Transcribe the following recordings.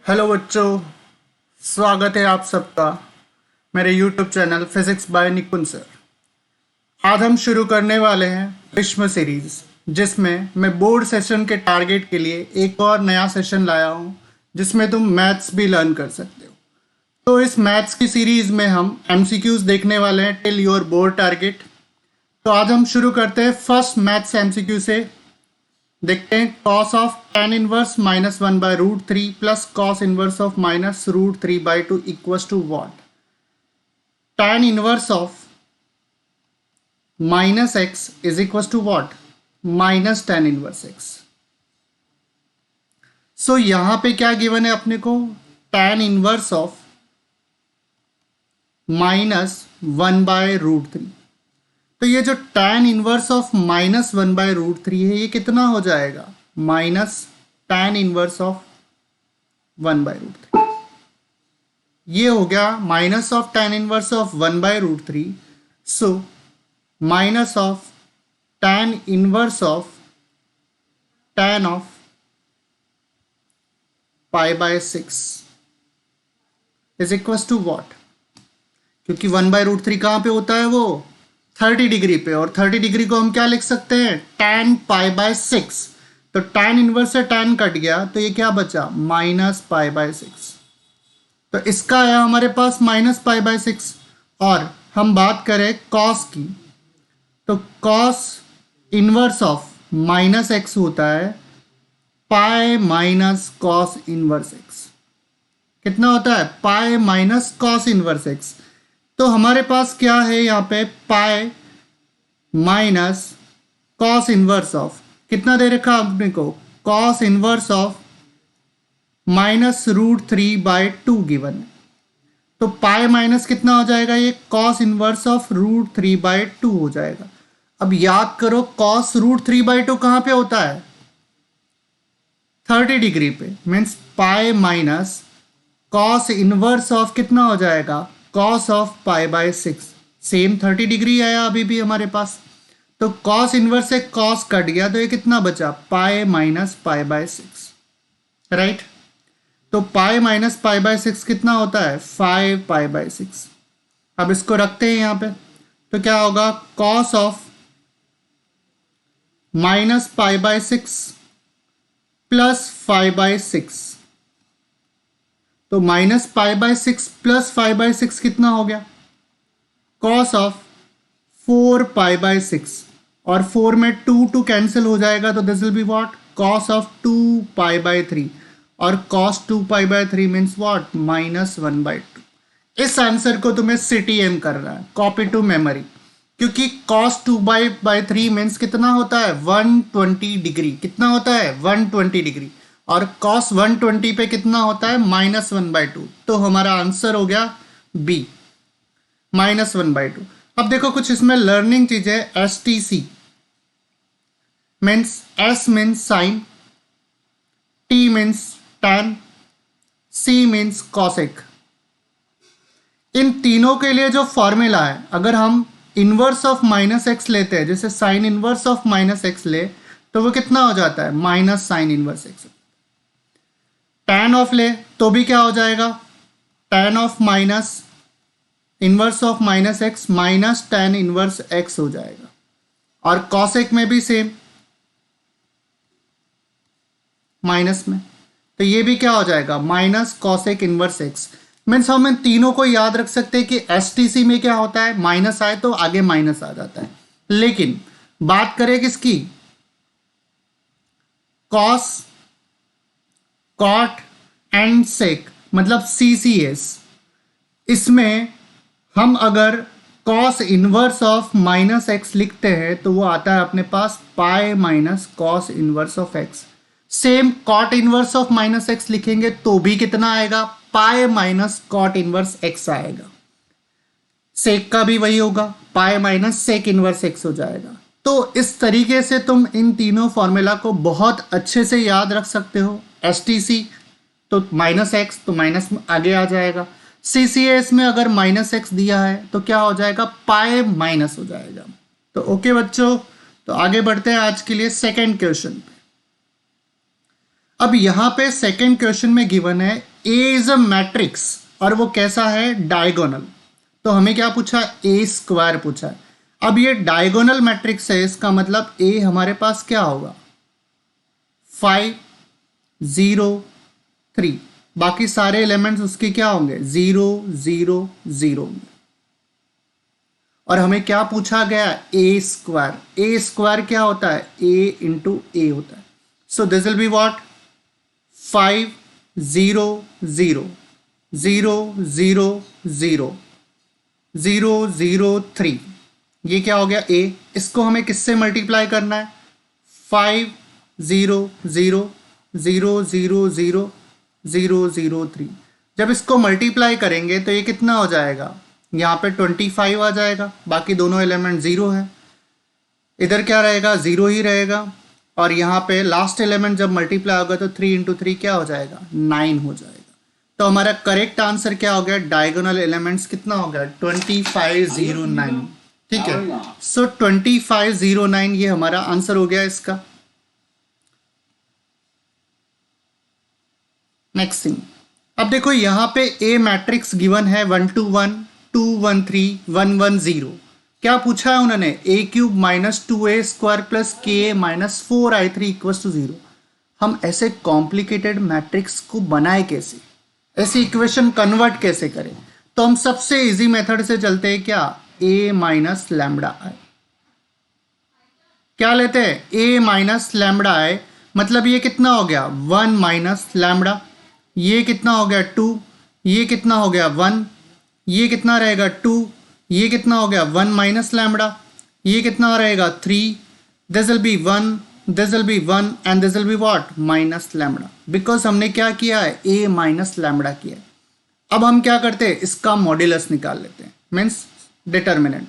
Hello बच्चों, स्वागत है आप सबका मेरे यूट्यूब चैनल फिजिक्स बाय निपुण सर। आज हम शुरू करने वाले हैं विश्व सीरीज, जिसमें मैं बोर्ड सेशन के टारगेट के लिए एक और नया सेशन लाया हूं, जिसमें तुम मैथ्स भी लर्न कर सकते हो। तो इस मैथ्स की सीरीज में हम एमसीक्यूज देखने वाले हैं टिल योर बोर्ड टारगेट। तो आज हम शुरू करते हैं फर्स्ट मैथ्स एमसीक्यू से। देखते हैं cos of tan inverse minus one by root three plus cos inverse of minus root three by two equal to what. tan inverse of minus x is equal to what, minus tan inverse x. So यहां पे क्या given है अपने को, tan inverse of minus one by root three. तो ये जो tan inverse of minus one by root three है, ये कितना हो जाएगा, minus tan inverse of one by root three. ये हो गया minus of tan inverse of one by root three. So minus of tan inverse of tan of pi by six is equal to what, क्योंकि one by root three कहां पे होता है, वो 30 degree पे, और 30 डिग्री को हम क्या लिख सकते हैं, tan पाई बाय सिक्स। तो tan इनवर्स से tan कट गया, तो ये क्या बचा, माइनस पाई बाय सिक्स। तो इसका आया हमारे पास माइनस पाई बाय सिक्स। और हम बात करें कॉस की, तो cos inverse of minus x होता है pi minus cos inverse x. कितना होता है, pi minus cos inverse x. तो हमारे पास क्या है यहाँ पे, pi minus cos inverse of, कितना दे रखा आपने को, cos inverse of minus root three by two given है। तो पाई माइनस कितना हो जाएगा, ये cos inverse of root three by two हो जाएगा। अब याद करो, cos root three by two कहां पे होता है, 30 डिग्री पे। Means pi minus cos inverse of कितना हो जाएगा, cos of pi by six. Same 30 degree आया अभी भी हमारे पास। तो कॉस इनवर्स से कॉस कट गया, तो ये कितना बचा, pi minus pi by six, right. तो pi minus pi by six कितना होता है, 5 पाई बाय सिक्स। अब इसको रखते हैं यहाँ पे, तो क्या होगा, cos of minus pi by six plus 5 by six. तो minus pi by six plus 5 by six कितना हो गया, cos of 4 pi by six. और 4 में 2 कैंसिल हो जाएगा, तो this will be what, cos of 2 pi by 3। और cos 2 pi by 3 means what, minus 1 by 2। इस आंसर को तुम्हें CTM करना है, कॉपी टू मेमोरी, क्योंकि कॉस 2 बाय 3 मीन्स कितना होता है, 120 डिग्री। कितना होता है, 120 डिग्री। और cos 120 पे कितना होता है, माइनस वन बाई टू। तो हमारा आंसर हो गया B, minus one by two. अब देखो कुछ इसमें लर्निंग चीज है, STC means S means sine, T means tan, C means cosec. इन तीनों के लिए जो फॉर्मूला है, अगर हम इनवर्स ऑफ माइनस एक्स लेते हैं, जैसे sine inverse of minus x ले, तो वो कितना हो जाता है, minus sine inverse x. tan of ले तो भी क्या हो जाएगा, tan of minus inverse of minus x minus tan inverse x हो जाएगा। और कॉसेक में भी सेम, माइनस में, तो ये भी क्या हो जाएगा, minus cosec inverse x. Means हम इन तीनों को याद रख सकते हैं कि STC में क्या होता है, माइनस आए तो आगे माइनस आ जाता है। लेकिन बात करें किसकी, कॉस, कॉट एंड सेक, मतलब CCS। इसमें हम अगर cos inverse of minus x लिखते हैं, तो वो आता है अपने पास pi minus cos inverse of x. Same cot inverse of minus x लिखेंगे तो भी कितना आएगा, pi minus cot inverse x आएगा। सेक का भी वही होगा, pi minus sec inverse x हो जाएगा। तो इस तरीके से तुम इन तीनों फॉर्मूला को बहुत अच्छे से याद रख सकते हो। STC तो माइनस एक्स, तो माइनस आगे आ जाएगा। CCS में अगर माइनस एक्स दिया है तो क्या हो जाएगा, पाई माइनस हो जाएगा। तो ओके बच्चों, तो आगे बढ़ते हैं आज के लिए सेकेंड क्वेश्चन पे। अब यहां पे सेकेंड क्वेश्चन में गिवन है ए इज अ मैट्रिक्स और वो कैसा है, डायगोनल। तो हमें क्या पूछा, ए स्क्वायर पूछा है। अब ये डायगोनल मैट्रिक्स है, इसका मतलब ए हमारे पास क्या होगा, 5 0 3, बाकी सारे एलिमेंट्स उसके क्या होंगे, 0 0 0 होंगे। और हमें क्या पूछा गया, ए स्क्वायर। ए स्क्वायर क्या होता है, ए इंटू ए होता है। So this will be what, 5 0 0 0 0 0 0 0 3, ये क्या हो गया ए। इसको हमें किससे मल्टीप्लाई करना है, 5 0 0 0 0 0 0 0 3। जब इसको मल्टीप्लाई करेंगे तो ये कितना हो जाएगा, यहाँ पे 25 आ जाएगा, बाकी दोनों एलिमेंट 0 है, इधर क्या रहेगा, 0 ही रहेगा। और यहाँ पे लास्ट एलिमेंट जब मल्टीप्लाई होगा तो 3 इंटू 3 क्या हो जाएगा, 9 हो जाएगा। तो हमारा करेक्ट आंसर क्या हो गया, डायगोनल एलिमेंट्स कितना हो गया, 2509। ठीक है, सो 2509 ये हमारा आंसर हो गया इसका। नेक्स्ट थिंग, अब देखो यहाँ पे ए मैट्रिक्स गिवन है 1 2 1 2 1 3 1 1 0। क्या पूछा है उन्होंने, a cube minus 2a square plus k minus 4i3 equals to 0। हम ऐसे कॉम्प्लिकेटेड मैट्रिक्स को बनाए कैसे, ऐसी इक्वेशन कन्वर्ट कैसे करें। तो हम सबसे इजी मेथड से चलते हैं, क्या, a माइनस लैम्बडा आई। क्या लेते हैं, a माइनस लैम्बडा आई, मतलब ये कितना हो गया, 1 माइनस लैम्बडा, ये कितना हो गया 2, ये कितना हो गया 1, ये कितना रहेगा 2, ये कितना हो गया 1 माइनस लैम्बडा, ये कितना रहेगा 3, this will B 1, this will B 1 and this will be what, minus lambda, because हमने क्या किया है, a माइनस लैम्बडा किया है। अब हम क्या करते हैं, इसका मॉड्यूलस निकाल लेते हैं, मीन्स डिटर्मिनेंट।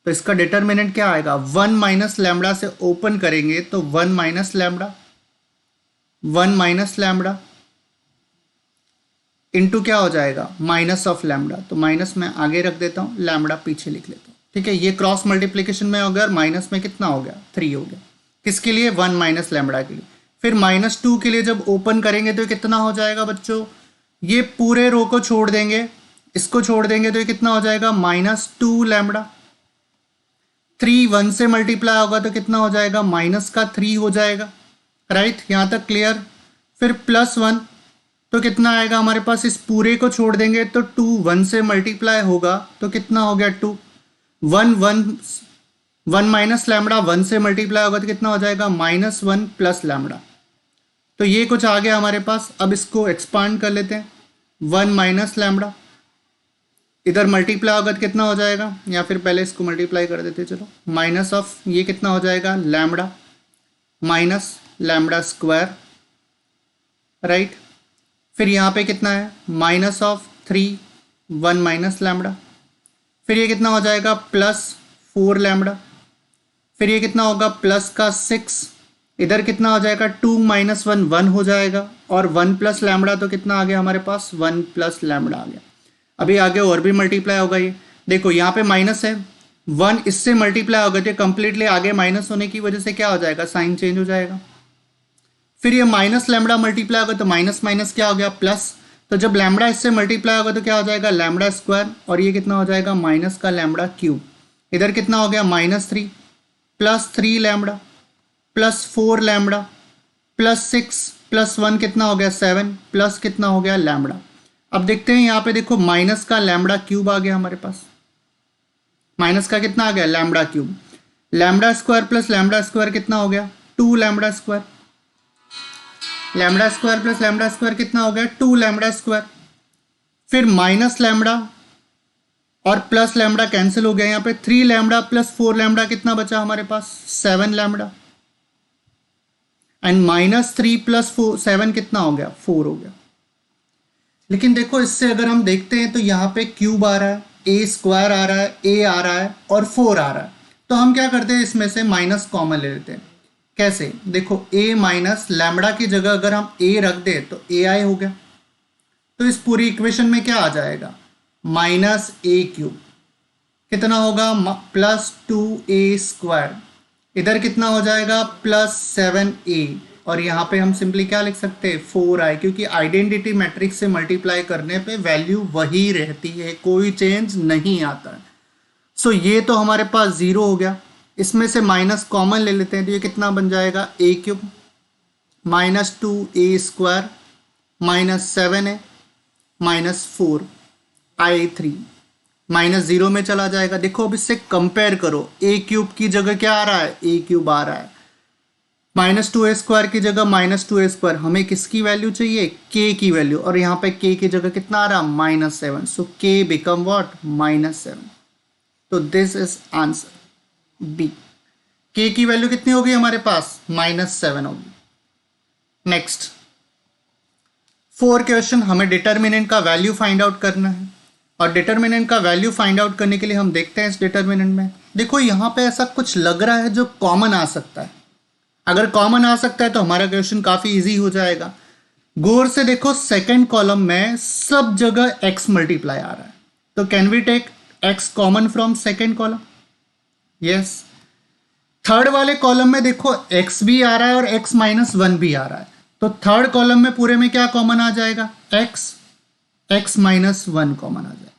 तो इसका डिटर्मिनेंट क्या आएगा, 1 माइनस लैम्बडा से ओपन करेंगे तो 1 minus lambda, 1 minus lambda into क्या हो जाएगा, माइनस ऑफ लैम्बडा। तो माइनस में आगे रख देता हूँ, लैम्बडा पीछे लिख लेता हूँ। ठीक है, ये क्रॉस मल्टीप्लिकेशन में अगर माइनस में कितना हो गया, 3 हो गया, किसके लिए, 1 माइनस लैम्बडा के लिए। फिर -2 के लिए जब ओपन करेंगे तो कितना हो जाएगा बच्चों, ये पूरे रो को छोड़ देंगे, इसको छोड़ देंगे तो ये कितना हो जाएगा, -2 लैम्बडा। 3 1 से मल्टीप्लाई होगा तो कितना हो जाएगा, -3 हो जाएगा। राइट, यहाँ तक क्लियर। फिर +1 तो कितना आएगा हमारे पास, इस पूरे को छोड़ देंगे तो 2 1 से मल्टीप्लाई होगा तो कितना हो गया 2, 1 1 1 माइनस लैम्बडा 1 से मल्टीप्लाई होगा तो कितना हो जाएगा, -1 प्लस लैम्बडा। तो ये कुछ आ गया हमारे पास। अब इसको एक्सपांड कर लेते हैं, 1 माइनस लैम्बडा, इधर मल्टीप्लाई होगा तो कितना हो जाएगा, या फिर पहले इसको मल्टीप्लाई कर देते, चलो, माइनस ऑफ ये कितना हो जाएगा, lambda minus lambda square. Right, फिर यहाँ पे कितना है, माइनस ऑफ 3 1 माइनस लैम्बडा, फिर ये कितना हो जाएगा, +4 लैम्बडा, फिर ये कितना होगा, प्लस का 6, इधर कितना हो जाएगा, 2 माइनस 1 1 हो जाएगा, और 1 प्लस लैम्बडा तो कितना आ गया हमारे पास, 1 प्लस लैम्बडा आ गया। अभी आगे और भी मल्टीप्लाई होगा, ये देखो यहाँ पे माइनस है, 1 इससे मल्टीप्लाई होगा तो कंप्लीटली आगे माइनस होने की वजह से क्या हो जाएगा, साइन चेंज हो जाएगा। फिर ये माइनस लैम्बडा मल्टीप्लाई होगा तो माइनस माइनस क्या हो गया, प्लस। तो जब लैम्बडा इससे मल्टीप्लाई होगा तो क्या हो जाएगा, लैम्बडा स्क्वायर, और ये कितना हो जाएगा, माइनस का लैम्बडा क्यूब। इधर कितना हो गया, -3 +3 लैम्बडा +4 लैम्बडा +6 +1 कितना हो गया, 7 प्लस कितना हो गया, लैम्बडा। अब देखते हैं यहाँ पे, देखो माइनस का लैम्बडा क्यूब आ गया हमारे पास, माइनस का कितना आ गया, lambda cube. Lambda square plus lambda square कितना हो गया, 2 lambda square, lambda square plus lambda square कितना हो गया, 2 लैम्बडा स्क्वायर। फिर माइनस लैम्बडा और प्लस लैम्बडा कैंसिल हो गया, यहाँ पे 3 लैम्बडा प्लस 4 लैम्बडा कितना बचा हमारे पास, 7 लैम्बडा, एंड -3 + 4 7 कितना हो गया, 4 हो गया। लेकिन देखो इससे अगर हम देखते हैं तो यहाँ पे क्यूब आ रहा है, ए स्क्वायर आ रहा है, ए आ रहा है और 4 आ रहा है, तो हम क्या करते हैं, इसमें से माइनस कॉमन ले लेते हैं। कैसे, देखो a माइनस लैम्बडा की जगह अगर हम a रख दें तो ai हो गया, तो इस पूरी इक्वेशन में क्या आ जाएगा, -a³ कितना होगा, +2a², इधर कितना हो जाएगा, +7a, और यहाँ पे हम सिंपली क्या लिख सकते हैं 4i, क्योंकि आइडेंटिटी मैट्रिक्स से मल्टीप्लाई करने पे वैल्यू वही रहती है, कोई चेंज नहीं आता है। सो ये तो हमारे पास 0 हो गया। इसमें से माइनस कॉमन ले लेते हैं तो ये कितना बन जाएगा a cube minus 2a² minus 7a minus 4i3 minus 0 में चला जाएगा। देखो अब इससे कंपेयर करो, a क्यूब की जगह क्या आ रहा है, a क्यूब आ रहा है, माइनस 2a² की जगह माइनस 2a²। हमें किसकी वैल्यू चाहिए, k की वैल्यू, और यहाँ पे k की जगह कितना आ रहा है minus 7। So k become what minus 7। तो this is answer B. k की वैल्यू कितनी होगी हमारे पास माइनस 7 होगी। नेक्स्ट 4 क्वेश्चन, हमें डिटर्मिनेंट का वैल्यू फाइंड आउट करना है, और डिटर्मिनेंट का वैल्यू फाइंड आउट करने के लिए हम देखते हैं इस डिटर्मिनेंट में। देखो यहाँ पे ऐसा कुछ लग रहा है जो कॉमन आ सकता है। अगर कॉमन आ सकता है तो हमारा क्वेश्चन काफी इजी हो जाएगा। गौर से देखो सेकंड कॉलम में सब जगह x मल्टीप्लाई आ रहा है, तो can we take x common from second column, yes. Third वाले कॉलम में देखो x भी आ रहा है और x माइनस 1 भी आ रहा है, तो थर्ड कॉलम में पूरे में क्या कॉमन आ जाएगा, x माइनस 1 कॉमन आ जाएगा।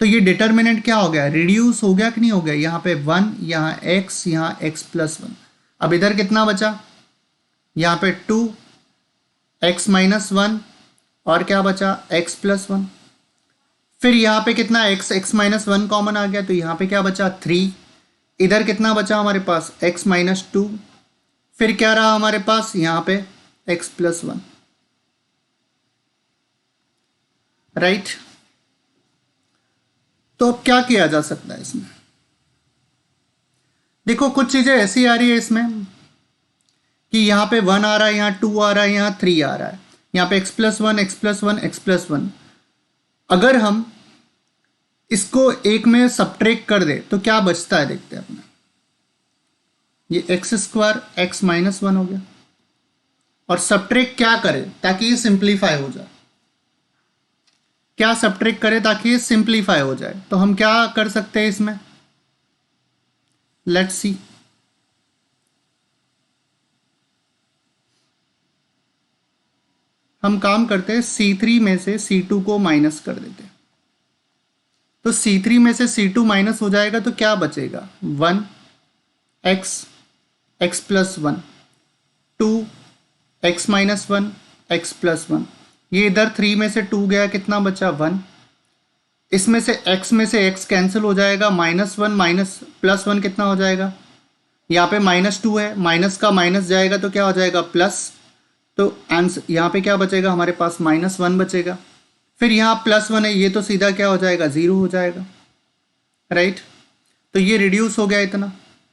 तो ये डिटर्मिनेंट क्या हो गया, रिड्यूस हो गया कि नहीं हो गया, यहाँ पे 1, यहाँ x, यहाँ x प्लस 1। अब इधर कितना बचा, यहाँ पे 2 x माइनस 1 और क्या बचा x प्लस 1। फिर यहाँ पे कितना x माइनस 1 कॉमन आ गया, तो यहाँ पे क्या बचा 3। इधर कितना बचा हमारे पास x माइनस 2। फिर क्या रहा हमारे पास यहाँ पे x प्लस 1, राइट। तो अब क्या किया जा सकता है इसमें, देखो कुछ चीजें ऐसी आ रही है इसमें कि यहाँ पे 1 आ रहा है, यहाँ 2 आ रहा है, यहाँ 3 आ रहा है, यहाँ पे x plus 1 x plus 1 x plus 1। अगर हम इसको एक में सब्ट्रैक्ट कर दे तो क्या बचता है, देखते हैं अपना। ये x² x माइनस 1 हो गया, और सब्ट्रैक्ट क्या करें ताकि ये सिंप्लीफाई हो जाए, क्या सब्ट्रैक्ट करें ताकि ये सिंप्लीफाई हो जाए। तो हम क्या कर सकते हैं इसमें, लेट्स सी। हम काम करते हैं C3 में से C2 को माइनस कर देते हैं, तो C3 में से C2 माइनस हो जाएगा तो क्या बचेगा 1 x plus 1 2 x minus 1 x plus 1। ये इधर 3 में से 2 गया, कितना बचा 1। इसमें से x में से x कैंसिल हो जाएगा, माइनस 1 माइनस प्लस 1 कितना हो जाएगा, यहाँ पे माइनस 2 है, माइनस का माइनस जाएगा तो क्या हो जाएगा प्लस। तो आंसर यहाँ पे क्या बचेगा हमारे पास माइनस 1 बचेगा। फिर यहाँ प्लस 1 है, ये तो सीधा क्या हो जाएगा 0 हो जाएगा, राइट। तो ये रिड्यूस हो गया इतना।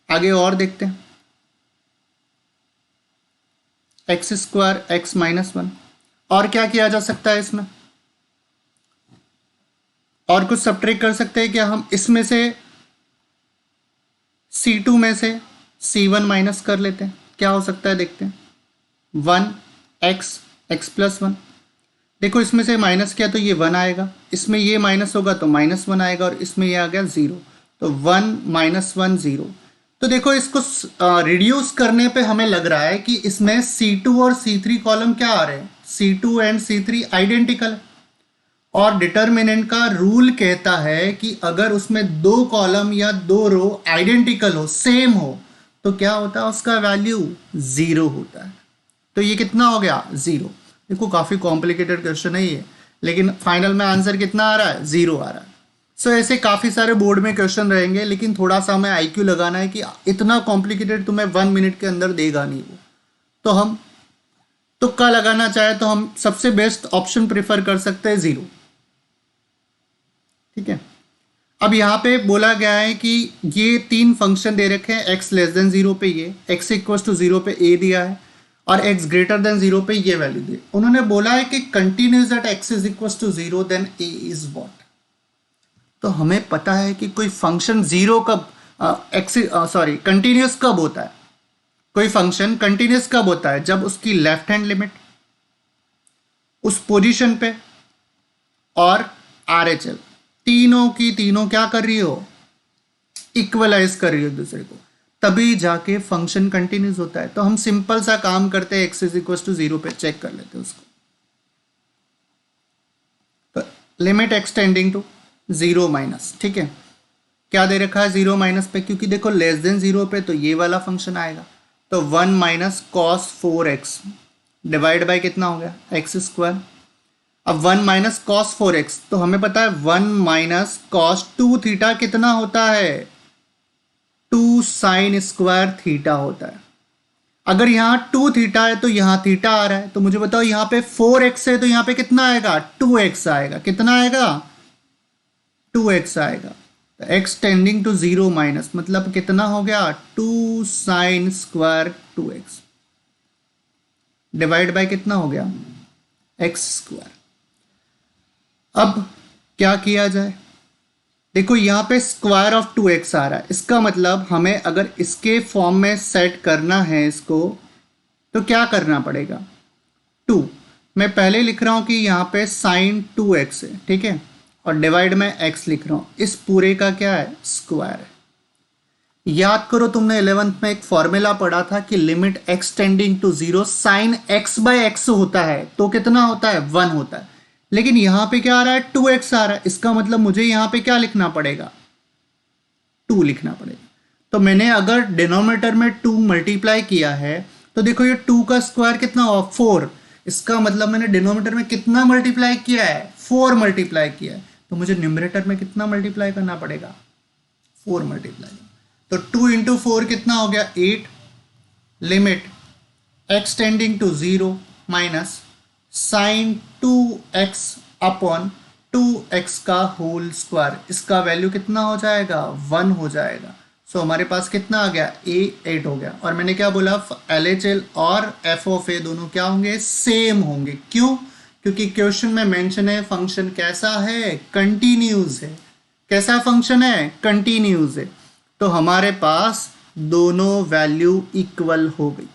आगे और देखते हैं, x² x माइनस 1। और क्या किया जा सकता है इसमें, और कुछ सब्ट्रैक्ट कर सकते हैं क्या हम, इसमें से C2 में से C1 माइनस कर लेते हैं, क्या हो सकता है देखते हैं 1 x प्लस 1। देखो इसमें से माइनस किया तो ये 1 आएगा, इसमें ये माइनस होगा तो माइनस 1 आएगा, और इसमें ये आ गया 0, तो 1 माइनस 1 0। तो देखो इसको रिड्यूस करने पे हमें लग रहा है कि इसमें C2 और C3 कॉलम क्या आ रहे हैं, C2 एंड C3 आइडेंटिकल। और डिटर्मिनेंट का रूल कहता है कि अगर उसमें 2 कॉलम या 2 रो आइडेंटिकल हो, सेम हो, तो क्या होता है उसका वैल्यू 0 होता है। तो ये कितना हो गया 0। देखो काफ़ी कॉम्प्लिकेटेड क्वेश्चन है ये, लेकिन फाइनल में आंसर कितना आ रहा है 0 आ रहा है। सो ऐसे काफ़ी सारे बोर्ड में क्वेश्चन रहेंगे, लेकिन थोड़ा सा हमें IQ लगाना है कि इतना कॉम्प्लिकेटेड तुम्हें 1 मिनट के अंदर देगा नहीं वो। तो हम तुक्का लगाना चाहे तो हम सबसे बेस्ट ऑप्शन प्रेफर कर सकते हैं 0, ठीक है। अब यहाँ पे बोला गया है कि ये 3 फंक्शन दे रखे हैं, x लेस देन 0 पे ये, x इक्वल टू 0 पे a दिया है, और x ग्रेटर देन 0 पे ये वैल्यू दी। उन्होंने बोला है कि continuous at x is equal to 0 then a is what. तो हमें पता है कि कोई फंक्शन 0 कब कंटिन्यूस कब होता है, कोई फंक्शन कंटिन्यूस कब होता है, जब उसकी लेफ्ट हैंड लिमिट उस पोजीशन पे और RHL तीनों की तीनों क्या कर रही हो, इक्वलाइज कर रही हो दूसरे को, तभी जाके फंक्शन कंटिन्यूस होता है। तो हम सिंपल सा काम करते हैं, x इज इक्वल टू 0 पे चेक कर लेते हैं उसको। तो limit x tending to 0 minus, ठीक है, क्या दे रखा है 0 माइनस पे, क्योंकि देखो लेस देन 0 पे तो ये वाला फंक्शन आएगा। तो 1 minus cos 4x divide by कितना हो गया एक्स स्क्वायर। अब 1 माइनस कॉस 4x, तो हमें पता है 1 माइनस कॉस 2 थीटा कितना होता है 2 साइन स्क्वायर थीटा होता है। अगर यहाँ 2 थीटा है तो यहाँ थीटा आ रहा है, तो मुझे बताओ यहाँ पे 4x है तो यहाँ पे कितना आएगा 2x आएगा। कितना आएगा 2x आएगा। तो x टेंडिंग टू 0 माइनस मतलब कितना हो गया 2 sine square 2x divide by कितना हो गया x स्क्वायर। अब क्या किया जाए, देखो यहाँ पे स्क्वायर ऑफ 2x आ रहा है, इसका मतलब हमें अगर इसके फॉर्म में सेट करना है इसको तो क्या करना पड़ेगा 2, मैं पहले लिख रहा हूँ कि यहाँ पे साइन 2x है, ठीक है, और डिवाइड में x लिख रहा हूँ, इस पूरे का क्या है स्क्वायर है। याद करो तुमने 11th में एक फॉर्मूला पढ़ा था कि limit x tending to 0 sine x by x होता है तो कितना होता है 1 होता है। लेकिन यहां पे क्या आ रहा है 2x आ रहा है, इसका मतलब मुझे यहां पे क्या लिखना पड़ेगा 2 लिखना पड़ेगा। तो मैंने अगर डिनोमिनेटर में 2 मल्टीप्लाई किया है तो देखो ये 2 का स्क्वायर कितना हुआ 4, इसका मतलब मैंने डिनोमिनेटर में कितना मल्टीप्लाई किया है 4 मल्टीप्लाई किया है, तो मुझे न्यूमरेटर में कितना मल्टीप्लाई करना पड़ेगा 4 मल्टीप्लाई। तो 2 इंटू 4 कितना हो गया 8, limit x tending to 0 minus sine 2x upon 2x का होल स्क्वायर, इसका वैल्यू कितना हो जाएगा 1 हो जाएगा। सो हमारे पास कितना आ गया a 8 हो गया। और मैंने क्या बोला LHL और f ऑफ a दोनों क्या होंगे सेम होंगे। क्यों, क्योंकि क्वेश्चन में मेंशन है फंक्शन कैसा है कंटिन्यूस है। कैसा फंक्शन है कंटिन्यूस है, तो हमारे पास दोनों वैल्यू इक्वल हो गई।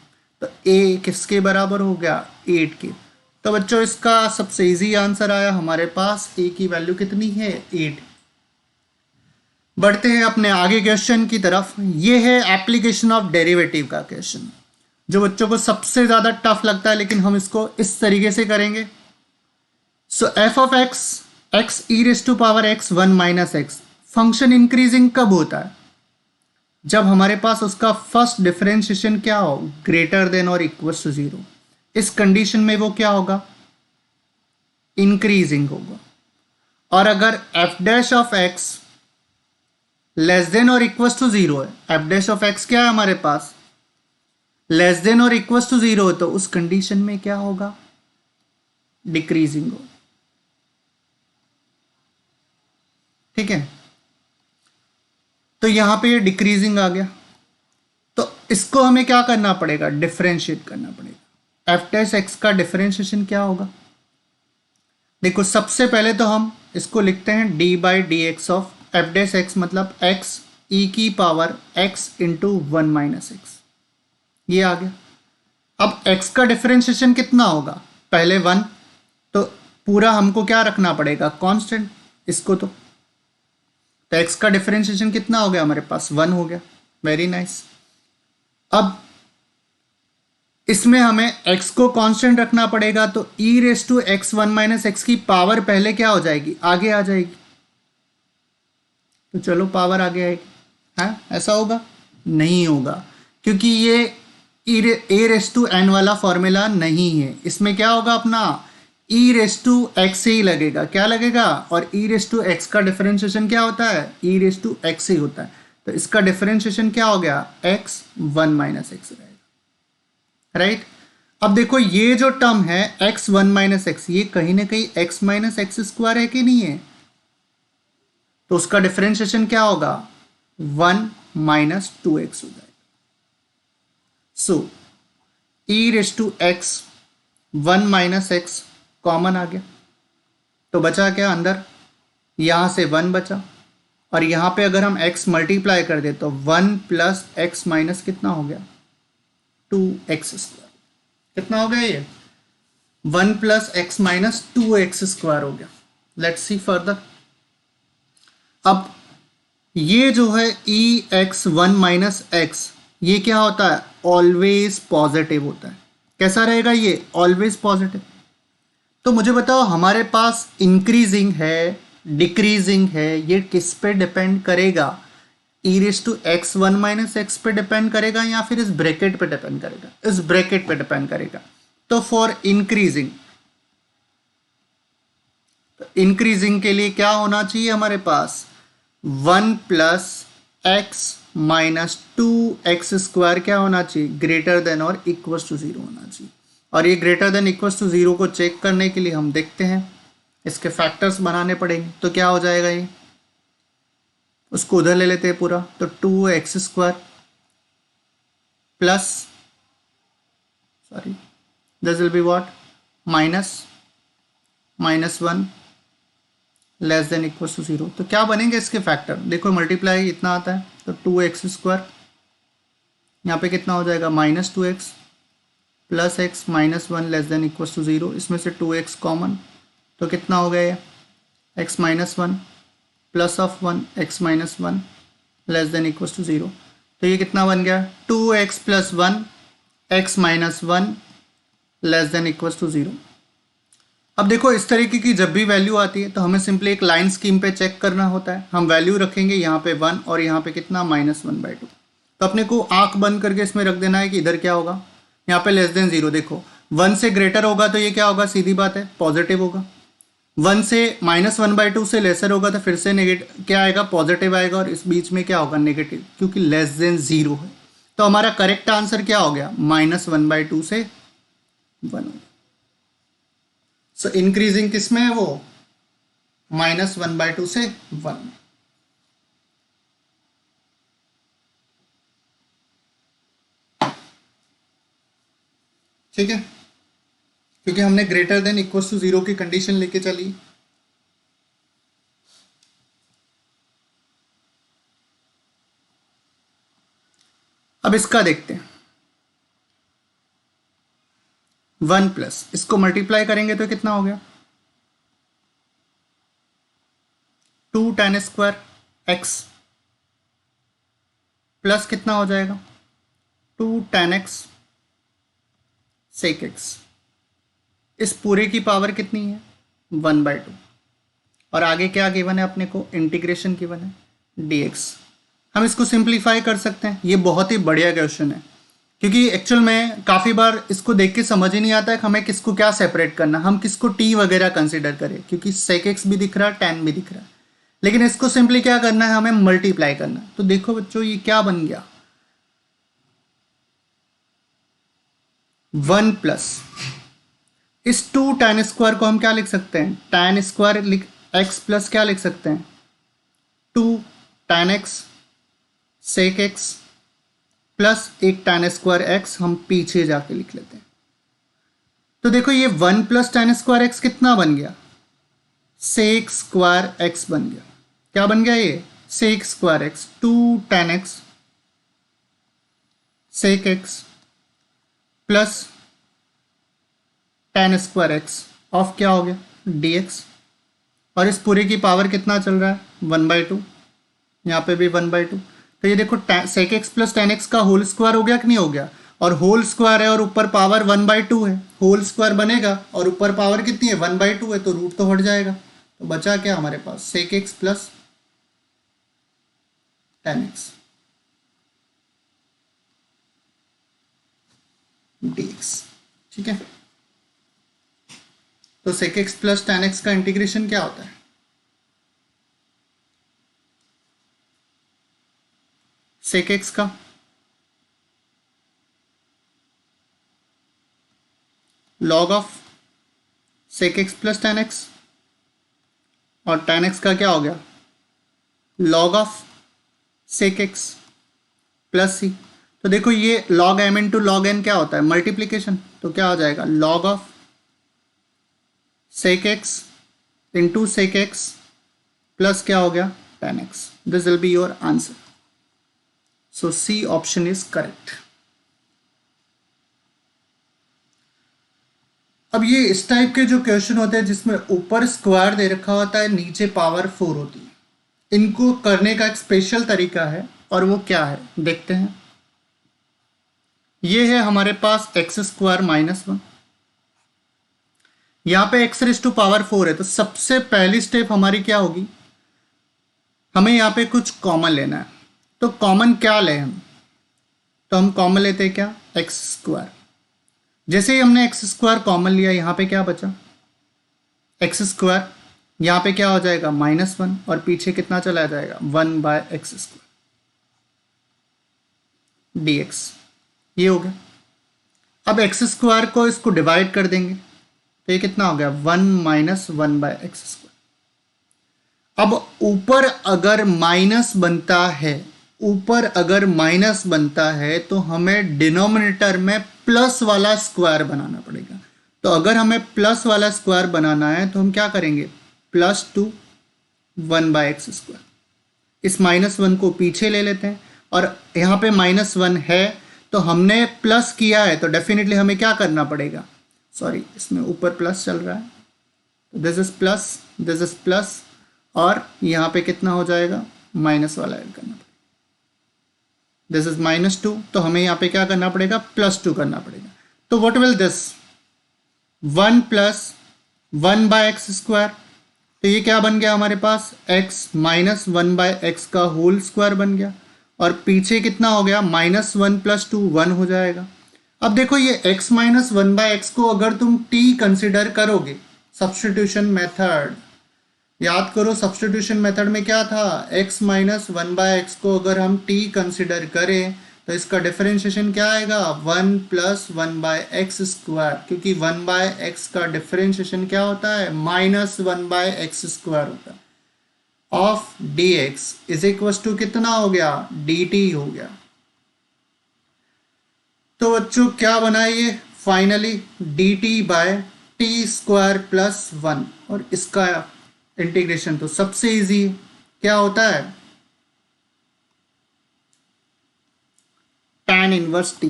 तो a किसके बराबर हो गया 8 के। तो बच्चों इसका सबसे इजी आंसर आया हमारे पास, a की वैल्यू कितनी है 8। बढ़ते हैं अपने आगे क्वेश्चन की तरफ। ये है एप्लीकेशन ऑफ डेरिवेटिव का क्वेश्चन, जो बच्चों को सबसे ज्यादा टफ लगता है, लेकिन हम इसको इस तरीके से करेंगे। So f of x e raise to power x 1 minus x function increasing कब होता है, जब हमारे पास उसका फर्स्ट डिफरेंशिएशन क्या हो ग्रेटर देन और इक्वल टू 0। इस कंडीशन में वो क्या होगा इंक्रीजिंग होगा। और अगर F dash of x less than और इक्वल टू 0 है, एफ डैश ऑफ एक्स क्या है हमारे पास लेस देन और इक्वल टू 0 है, तो उस कंडीशन में क्या होगा डिक्रीजिंग होगा। ठीक है, तो यहां पे ये डिक्रीजिंग आ गया, तो इसको हमें क्या करना पड़ेगा डिफरेंशिएट करना पड़ेगा। एफ डैश एक्स का डिफरेंशिएशन क्या होगा, देखो सबसे पहले तो हम इसको लिखते हैं D by D x of F dash x, मतलब एक्स ई की power x into 1 minus x, ये आ गया। अब x का डिफरेंशिएशन कितना होगा पहले 1, तो पूरा हमको क्या रखना पड़ेगा कांस्टेंट इसको, तो x का डिफरेंशिएशन कितना हो गया हमारे पास 1 हो गया। Very nice. अब इसमें हमें x को कांस्टेंट रखना पड़ेगा, तो e raise to x 1 minus x की पावर पहले क्या हो जाएगी आगे आ जाएगी, तो चलो पावर आगे आएगी। हाँ ऐसा होगा नहीं होगा, क्योंकि ये ए रेस टू एन वाला फॉर्मूला नहीं है। इसमें क्या होगा अपना ई रेस टू एक्स ही लगेगा, क्या लगेगा, और ई रेस टू एक्स का डिफरेंशिएशन क्या होता है ई रेस टू एक्स ही होता है, तो इसका डिफरेंशिएशन क्या हो गया एक्स 1 माइनस एक्स रहेगा। राइट, अब देखो ये जो टर्म है एक्स 1 माइनस एक्स, ये कहीं ना कहीं एक्स माइनस एक्स स्क्वायर है कि नहीं है, तो उसका डिफरेंशिएशन क्या होगा 1 माइनस 2x हो जाएगा। So e raise to x 1 minus x common आ गया, तो बचा क्या अंदर, यहां से 1 बचा, और यहां पे अगर हम x मल्टीप्लाई कर दे तो 1 प्लस एक्स माइनस कितना हो गया 2x स्क्वायर। कितना हो गया ये 1 plus x minus 2x square हो गया। Let's see further. अब ये जो है ई एक्स 1 माइनस एक्स ये क्या होता है, ऑलवेज पॉजिटिव होता है। कैसा रहेगा ये, ऑलवेज पॉजिटिव। तो मुझे बताओ हमारे पास इंक्रीजिंग है, डिक्रीजिंग है, ये किस पे डिपेंड करेगा, e raise to x one minus x पे डिपेंड करेगा या फिर इस ब्रैकेट पे डिपेंड करेगा, इस ब्रैकेट पे डिपेंड करेगा। तो फॉर इंक्रीजिंग, इंक्रीजिंग के लिए क्या होना चाहिए हमारे पास, 1 प्लस एक्स माइनस 2x² क्या होना चाहिए, ग्रेटर देन और इक्वल टू 0 होना चाहिए। और ये ग्रेटर देन इक्वल टू 0 को चेक करने के लिए हम देखते हैं, इसके फैक्टर्स बनाने पड़ेंगे। तो क्या हो जाएगा ये, उसको उधर ले लेते हैं पूरा, तो 2x² plus, sorry this will be what, -1 less than equal to 0। तो क्या बनेंगे इसके फैक्टर, देखो मल्टीप्लाई इतना आता है, तो 2x², यहाँ पे कितना हो जाएगा, -2x plus x -1 less than equal to 0, इसमें से 2x कॉमन, तो कितना हो गया ये, x -1 plus of 1 x -1 less than equal to 0। तो ये कितना बन गया, 2x plus 1 x -1 less than equal to 0। अब देखो इस तरीके की जब भी वैल्यू आती है तो हमें सिंपली एक लाइन स्कीम पे चेक करना होता है। हम वैल्यू रखेंगे यहाँ पे 1 और यहाँ पे कितना, -1/2। तो अपने को आंख बंद करके इसमें रख देना है कि इधर क्या होगा, यहाँ पे लेस देन 0। देखो 1 से ग्रेटर होगा तो ये क्या होगा, सीधी बात है पॉजिटिव होगा। 1 से -1/2 से लेसर होगा तो फिर से नेगेटिव क्या आएगा, पॉजिटिव आएगा। और इस बीच में क्या होगा, नेगेटिव, क्योंकि लेस देन 0 है। तो हमारा करेक्ट आंसर क्या हो गया, -1/2 से 1। सो इंक्रीजिंग किस में है वो, -1/2 से 1। ठीक है, क्योंकि हमने ग्रेटर देन इक्वल टू 0 की कंडीशन लेके चली। अब इसका देखते हैं, 1 प्लस इसको मल्टीप्लाई करेंगे तो कितना हो गया, 2 tan² x प्लस कितना हो जाएगा, 2 tan x sec x। इस पूरे की पावर कितनी है, 1/2। और आगे क्या गिवन है अपने को, इंटीग्रेशन गिवन है dx। हम इसको सिंप्लीफाई कर सकते हैं। ये बहुत ही बढ़िया क्वेश्चन है, क्योंकि एक्चुअल में काफ़ी बार इसको देख के समझ ही नहीं आता है कि हमें किसको क्या सेपरेट करना, हम किसको t वगैरह कंसिडर करें, क्योंकि sec x भी दिख रहा है, tan भी दिख रहा है। लेकिन इसको सिंपली क्या करना है, हमें मल्टीप्लाई करना है। तो देखो बच्चों ये क्या बन गया, 1 प्लस इस 2 tan² को हम क्या लिख सकते हैं, tan² x प्लस क्या लिख सकते हैं, 2 tan x sec x plus एक tan² x हम पीछे जाके लिख लेते हैं। तो देखो ये 1 प्लस tan² x कितना बन गया, sec² x बन गया। क्या बन गया ये, sec² x, 2 tan x sec x plus tan² x of क्या हो गया, dx। और इस पूरे की पावर कितना चल रहा है, 1/2, यहाँ पे भी 1/2। तो ये देखो sec x plus tan x का होल स्क्वायर हो गया कि नहीं हो गया, और होल स्क्वायर है और ऊपर पावर 1/2 है, होल स्क्वायर बनेगा और ऊपर पावर कितनी है, 1/2 है, तो रूट तो हट जाएगा। तो बचा क्या हमारे पास, sec x plus tan x dx। ठीक है, तो sec x plus tan x का इंटीग्रेशन क्या होता है, sec x का log of sec x plus tan x, और tan x का क्या हो गया, log of sec x plus c। तो देखो ये log m into log n क्या होता है, मल्टीप्लीकेशन। तो क्या हो जाएगा, log of sec x into sec x plus क्या हो गया, tan x। This will be your answer. So C option is correct. अब ये इस टाइप के जो क्वेश्चन होते हैं जिसमें ऊपर स्क्वायर दे रखा होता है, नीचे पावर 4 होती है, इनको करने का एक स्पेशल तरीका है, और वो क्या है देखते हैं। ये है हमारे पास एक्स स्क्वायर माइनस वन, यहाँ पे एक्स रेज टू पावर 4 है, तो सबसे पहली स्टेप हमारी क्या होगी, हमें यहाँ पे कुछ कॉमन लेना है। तो कॉमन क्या लें हम, तो हम कॉमन लेते हैं क्या, एक्स स्क्वायर। जैसे ही हमने एक्स स्क्वायर कॉमन लिया, यहाँ पे क्या बचा, एक्स स्क्वायर, यहाँ पे क्या हो जाएगा माइनस वन, और पीछे कितना चला जाएगा 1/x स्क्वायर dx, ये हो गया। अब एक्स स्क्वायर को इसको डिवाइड कर देंगे, तो ये कितना हो गया 1 माइनस 1/x स्क्वायर। अब ऊपर अगर माइनस बनता है, ऊपर अगर माइनस बनता है तो हमें डिनोमिनेटर में प्लस वाला स्क्वायर बनाना पड़ेगा। तो अगर हमें प्लस वाला स्क्वायर बनाना है तो हम क्या करेंगे, प्लस टू 1/x स्क्वायर, इस माइनस वन को पीछे ले लेते हैं, और यहाँ पे माइनस वन है तो हमने प्लस किया है, तो डेफिनेटली हमें क्या करना पड़ेगा, सॉरी इसमें ऊपर प्लस चल रहा है, तो this is plus, this is plus, और यहाँ पे कितना हो जाएगा माइनस वाला ऐड करना पड़ेगा, दिस इज -2, तो हमें यहाँ पे क्या करना पड़ेगा +2 करना पड़ेगा। तो what will this, 1 + 1/x square, तो ये क्या बन गया हमारे पास x माइनस 1/x का होल स्क्वायर बन गया, और पीछे कितना हो गया -1 + 2 1 हो जाएगा। अब देखो ये x माइनस 1/x को अगर तुम t कंसिडर करोगे, सब्स्टिट्यूशन मेथड याद करो, सब्स्टिट्यूशन मेथड में क्या था, x माइनस 1/x को अगर हम t कंसिडर करें तो इसका डिफरेंशिएशन क्या आएगा 1 + 1/x स्क्वायर, क्योंकि 1/x का डिफरेंशिएशन क्या होता है -1/x स्क्वायर होता है, of dx is equal to कितना हो गया dt हो गया। तो बच्चों क्या बना ये फाइनली dt/t² + 1, और इसका इंटीग्रेशन तो सबसे इजी है, क्या होता है tan इनवर्स t,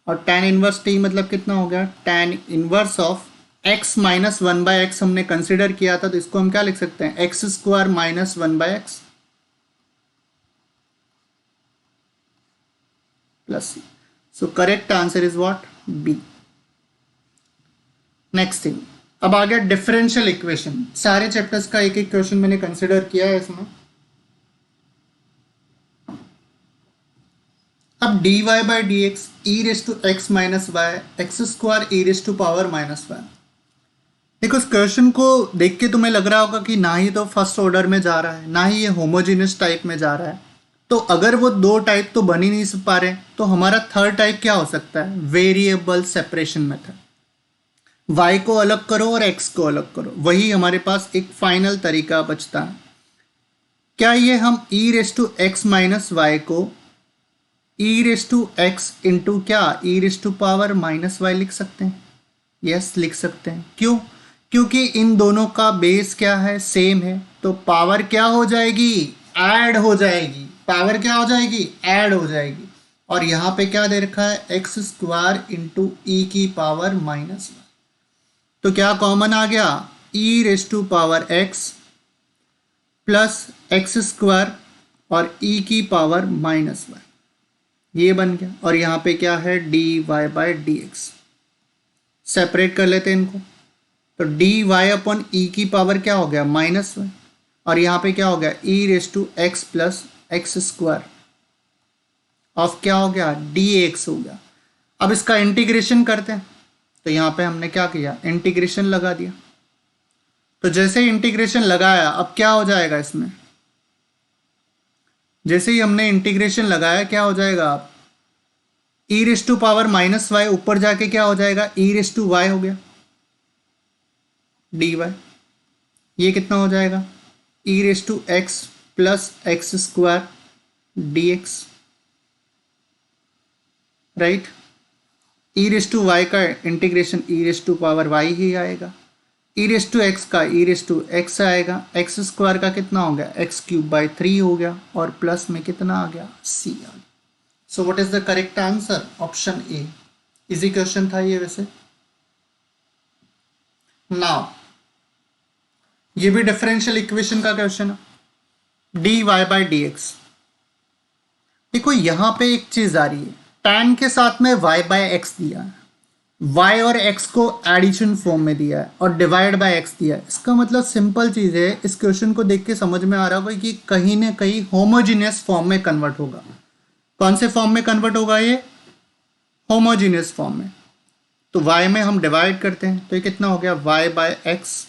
और tan इनवर्स t मतलब कितना हो गया tan inverse of x minus 1/x हमने कंसिडर किया था, तो इसको हम क्या लिख सकते हैं x² minus 1/x plus c। So correct answer is what b। Next thing, अब आ गया डिफरेंशियल इक्वेशन, सारे चैप्टर्स का एक एक क्वेश्चन मैंने कंसिडर किया है इसमें। अब dy/dx e⁻x - y x² e⁻⁻y। देखो इस क्वेश्चन को देख के तुम्हें लग रहा होगा कि ना ही तो फर्स्ट ऑर्डर में जा रहा है, ना ही ये होमोजीनियस टाइप में जा रहा है, तो अगर वो दो टाइप तो बन ही नहीं पा रहे, तो हमारा थर्ड टाइप क्या हो सकता है, वेरिएबल सेपरेशन मेथड। y को अलग करो और x को अलग करो, वही हमारे पास एक फाइनल तरीका बचता है। क्या ये हम e⁻x - y को e⁻x इंटू क्या e⁻⁻y लिख सकते हैं, यस लिख सकते हैं। क्यों, क्योंकि इन दोनों का बेस क्या है सेम है, तो पावर क्या हो जाएगी ऐड हो जाएगी, पावर क्या हो जाएगी ऐड हो जाएगी, और यहाँ पे क्या दे रखा है x² इंटू e⁻⁻y, तो क्या कॉमन आ गया e⁻x प्लस x² और e⁻⁻y, ये बन गया, और यहाँ पे क्या है dy/dx, सेपरेट कर लेते हैं इनको, तो dy/e की पावर क्या हो गया -1, और यहाँ पे क्या हो गया e⁻x प्लस x² ऑफ क्या हो गया dx हो गया। अब इसका इंटीग्रेशन करते हैं, तो यहाँ पे हमने क्या किया इंटीग्रेशन लगा दिया, तो जैसे ही इंटीग्रेशन लगाया अब क्या हो जाएगा इसमें, जैसे ही हमने इंटीग्रेशन लगाया क्या हो जाएगा e⁻⁻y ऊपर जाके क्या हो जाएगा e⁻y हो गया dy, ये कितना हो जाएगा e⁻x plus x² dx, right. e⁻y का इंटीग्रेशन e⁻y ही आएगा, e⁻x का e⁻x आएगा, x² का कितना हो गया x³ / 3 हो गया, और प्लस में कितना आ गया c आ गया। So what is the correct answer, option A. Easy question था ये वैसे। नाउ ये भी डिफरेंशियल इक्वेशन का क्वेश्चन है, dy/dx देखो यहाँ पे एक चीज आ रही है, tan के साथ में y बाय एक्स दिया है, y और x को एडिशन फॉर्म में दिया है और डिवाइड बाय x दिया है। इसका मतलब सिंपल चीज है, इस क्वेश्चन को देख के समझ में आ रहा होगा कि कहीं ना कहीं होमोजीनियस फॉर्म में कन्वर्ट होगा। कौन से फॉर्म में कन्वर्ट होगा? ये होमोजीनियस फॉर्म में। तो y में हम डिवाइड करते हैं तो ये कितना हो गया, y बाय एक्स,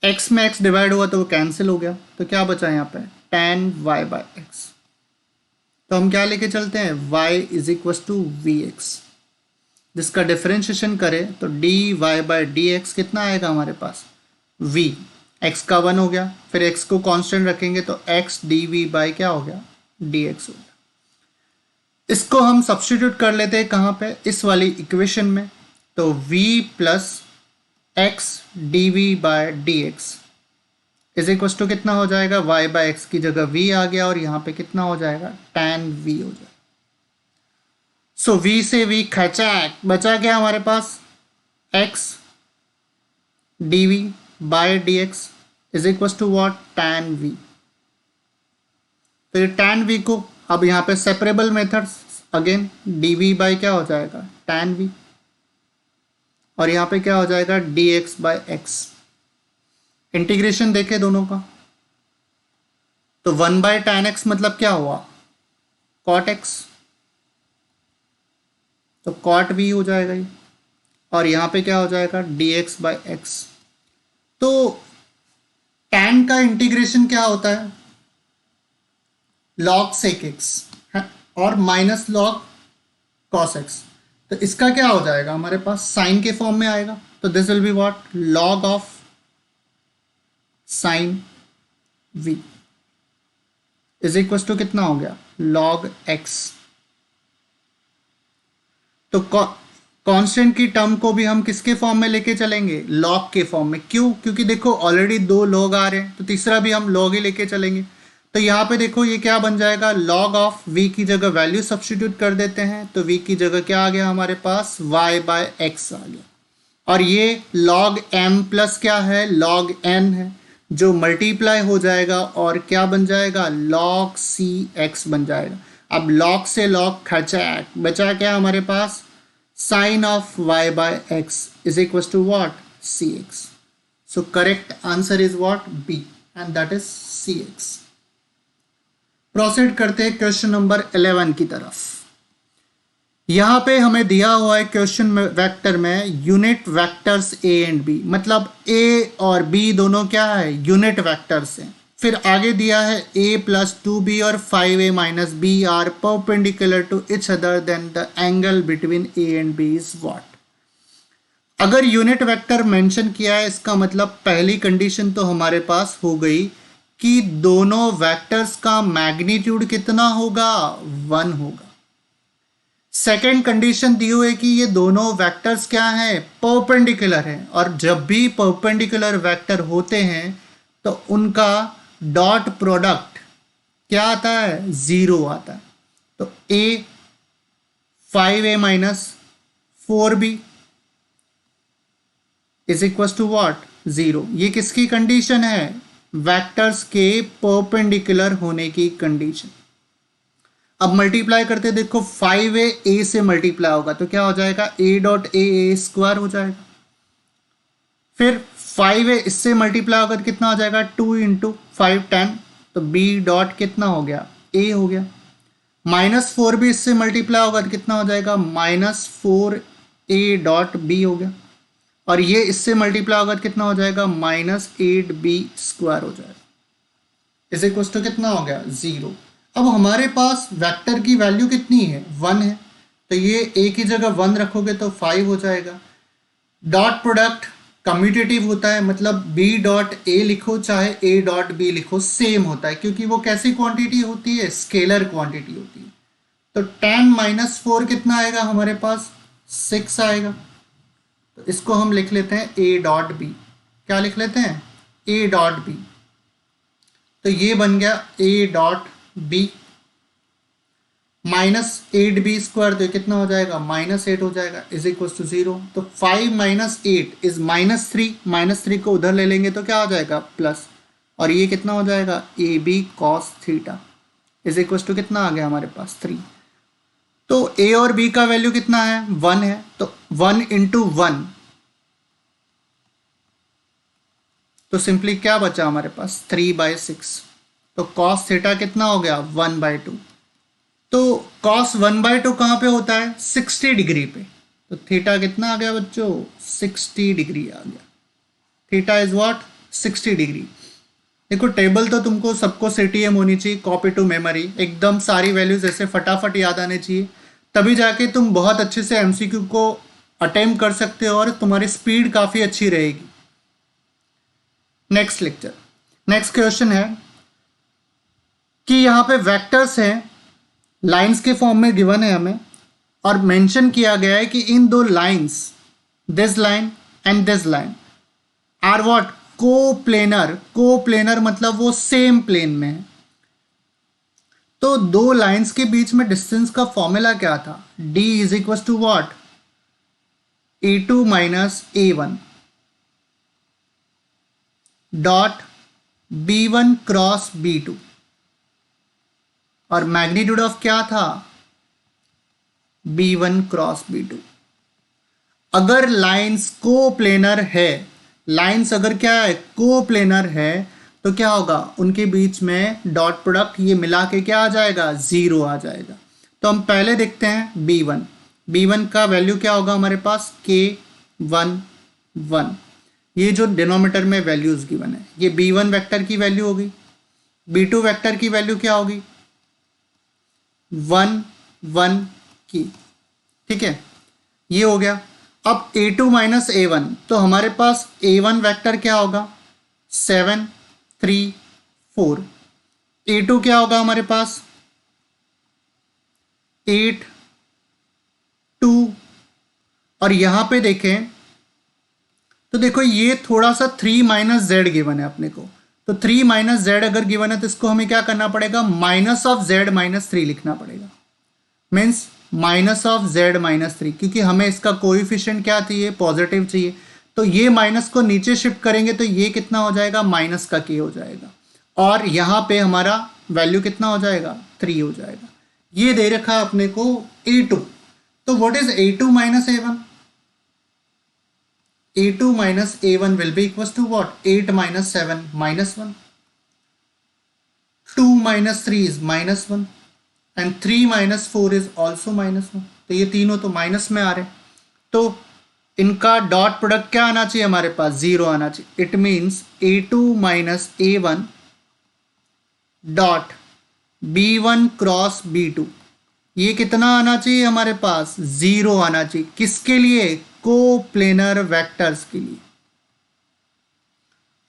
x में x डिवाइड हुआ तो वो कैंसिल हो गया, तो क्या बचा यहाँ पे, tan y बाय एक्स। तो हम क्या लेके चलते हैं, y is equal to v x, जिसका डिफरेंशिएशन करें तो d y by d x कितना आएगा हमारे पास, v, x का 1 हो गया, फिर x को कांस्टेंट रखेंगे तो x डी वी बाय क्या हो गया, डी एक्स हो गया। इसको हम सब्स्टिट्यूट कर लेते हैं कहाँ पे, इस वाली इक्वेशन में, तो v plus x d v by d x is equal to कितना हो जाएगा, y बाय एक्स की जगह v आ गया और यहाँ पे कितना हो जाएगा, tan v हो जाएगा। सो v से v खचा, बचा क्या हमारे पास, x dv by dx is equal to what, tan v। तो ये tan v को अब यहाँ पे separable methods, again dv by क्या हो जाएगा, tan v, और यहाँ पे क्या हो जाएगा, dx बाय x। इंटीग्रेशन देखें दोनों का तो 1 बाय tan x मतलब क्या हुआ, cot x, तो cot v हो जाएगा ये, और यहाँ पे क्या हो जाएगा, dx बाय x। तो tan का इंटीग्रेशन क्या होता है, log sec x है, और माइनस log cos x। तो इसका क्या हो जाएगा हमारे पास, साइन के फॉर्म में आएगा, तो this will be what, log of sine v is equal to कितना हो गया, log x। तो कांस्टेंट की टर्म को भी हम किसके फॉर्म में लेके चलेंगे, log के फॉर्म में। क्यों? क्योंकि देखो ऑलरेडी 2 log आ रहे हैं, तो तीसरा भी हम log ही लेके चलेंगे। तो यहाँ पे देखो ये क्या बन जाएगा, log ऑफ v की जगह वैल्यू सब्स्टिट्यूट कर देते हैं, तो v की जगह क्या आ गया हमारे पास, y बाय एक्स आ गया, और ये log m प्लस क्या है, log n है, जो मल्टीप्लाई हो जाएगा और क्या बन जाएगा, log c x बन जाएगा। अब log से log खचा, बचा क्या हमारे पास, sine of y by x is equal to what, c x. So correct answer is what, B, and that is c x. Proceed करते हैं क्वेश्चन नंबर 11 की तरफ। यहाँ पे हमें दिया हुआ है क्वेश्चन वेक्टर में unit vectors a and b, मतलब a और b दोनों क्या है, यूनिट वेक्टर्स हैं। फिर आगे दिया है a प्लस 2b और 5a minus b are perpendicular to each other then the angle between a and b is what. अगर यूनिट वेक्टर मेंशन किया है, इसका मतलब पहली कंडीशन तो हमारे पास हो गई कि दोनों वेक्टर्स का मैग्नीट्यूड कितना होगा, 1 होगा। सेकेंड कंडीशन दी हुई है कि ये दोनों वेक्टर्स क्या हैं, परपेंडिकुलर हैं, और जब भी परपेंडिकुलर वेक्टर होते हैं तो उनका डॉट प्रोडक्ट क्या आता है, 0 आता है। तो a 5a minus 4b is equal to what, 0। ये किसकी कंडीशन है, वेक्टर्स के परपेंडिकुलर होने की कंडीशन। अब मल्टीप्लाई करते देखो, 5a a से मल्टीप्लाई होगा तो क्या हो जाएगा, a डॉट a स्क्वायर हो जाएगा। फिर 5a इससे मल्टीप्लाई होगा तो कितना हो जाएगा, 2 इंटू 5 10, तो b डॉट कितना हो गया, a हो गया। माइनस 4b इससे मल्टीप्लाई होगा तो कितना हो जाएगा, माइनस 4a डॉट b हो गया, और ये इससे मल्टीप्लाई होगा तो कितना हो जाएगा, माइनस 8b स्क्वायर हो जाएगा, इज इक्वल टू कितना हो गया, 0। अब हमारे पास वेक्टर की वैल्यू कितनी है, 1 है, तो ये a की जगह 1 रखोगे तो 5 हो जाएगा। डॉट प्रोडक्ट कम्यूटेटिव होता है, मतलब b डॉट a लिखो चाहे a डॉट b लिखो, सेम होता है, क्योंकि वो कैसी क्वांटिटी होती है, स्केलर क्वांटिटी होती है। तो 10 माइनस 4 कितना आएगा हमारे पास, 6 आएगा। तो इसको हम लिख लेते हैं a डॉट b, क्या लिख लेते हैं, a डॉट b। तो ये बन गया a dot b minus 8b square, तो कितना हो जाएगा, माइनस 8 हो जाएगा, इज इक्वल टू 0। तो 5 माइनस 8 इज माइनस 3, माइनस 3 को उधर ले लेंगे तो क्या हो जाएगा, प्लस, और ये कितना हो जाएगा, ab cos theta is equal to कितना आ गया हमारे पास 3। तो ए और बी का वैल्यू कितना है 1 है, तो 1 इंटू 1, तो सिंपली क्या बचा हमारे पास 3/6। तो कॉस थीटा कितना हो गया 1/2। तो कॉस 1/2 कहाँ पे होता है 60 डिग्री पे, तो थीटा कितना आ गया बच्चों 60 डिग्री आ गया। Theta is what 60 degree. देखो टेबल तो तुमको सबको सीटीएम होनी चाहिए, कॉपी टू मेमोरी, एकदम सारी वैल्यूज ऐसे फटाफट याद आने चाहिए, तभी जाके तुम बहुत अच्छे से एमसीक्यू को अटेम्प्ट कर सकते हो और तुम्हारी स्पीड काफ़ी अच्छी रहेगी। नेक्स्ट लेक्चर, नेक्स्ट क्वेश्चन है कि यहाँ पे वेक्टर्स हैं, लाइंस के फॉर्म में गिवन है हमें, और मेंशन किया गया है कि इन दो lines, this line and this line are what coplanar. Coplanar मतलब वो सेम प्लेन में है। तो दो लाइंस के बीच में डिस्टेंस का फॉर्मूला क्या था, d is equal to what a2 minus a1 dot b1 cross b2, और मैग्नीट्यूड ऑफ क्या था b1 क्रॉस b2। अगर लाइंस कोप्लेनर है, लाइंस अगर क्या है कोप्लेनर है, तो क्या होगा उनके बीच में डॉट प्रोडक्ट ये मिला के क्या आ जाएगा 0 आ जाएगा। तो हम पहले देखते हैं b1। b1 का वैल्यू क्या होगा हमारे पास k1 1, ये जो डिनोमिनेटर में वैल्यूज गिवन है, ये b1 वेक्टर की वैल्यू होगी, b2 वेक्टर की वैल्यू क्या होगी 1 1 की, ठीक है, ये हो गया। अब a2 माइनस a1, तो हमारे पास a1 वेक्टर क्या होगा 7 3 4, a2 क्या होगा हमारे पास 8 2, और यहां पे देखें तो देखो ये थोड़ा सा 3 माइनस जेड गिवन है अपने को, तो 3 माइनस जेड अगर गिवन है तो इसको हमें क्या करना पड़ेगा माइनस ऑफ जेड माइनस 3 लिखना पड़ेगा, means minus of Z minus 3, क्योंकि हमें इसका कोएफिशिएंट क्या चाहिए पॉजिटिव चाहिए। तो ये माइनस को नीचे शिफ्ट करेंगे तो ये कितना हो जाएगा माइनस का k हो जाएगा, और यहाँ पे हमारा वैल्यू कितना हो जाएगा 3 हो जाएगा। ये दे रखा है अपने को a2, तो what is a2 minus a1, a2 minus a1 will be equal to what 8 minus 7 minus 1, 2 minus 3 is minus 1 and 3 minus 4 is also minus 1। तो ये तीनों तो माइनस में आ रहे हैं, तो इनका डॉट प्रोडक्ट क्या आना चाहिए हमारे पास 0 आना चाहिए। It means a2 minus a1 dot b1 cross b2, ये कितना आना चाहिए हमारे पास 0 आना चाहिए। किसके लिए कोप्लेनर वेक्टर्स के लिए,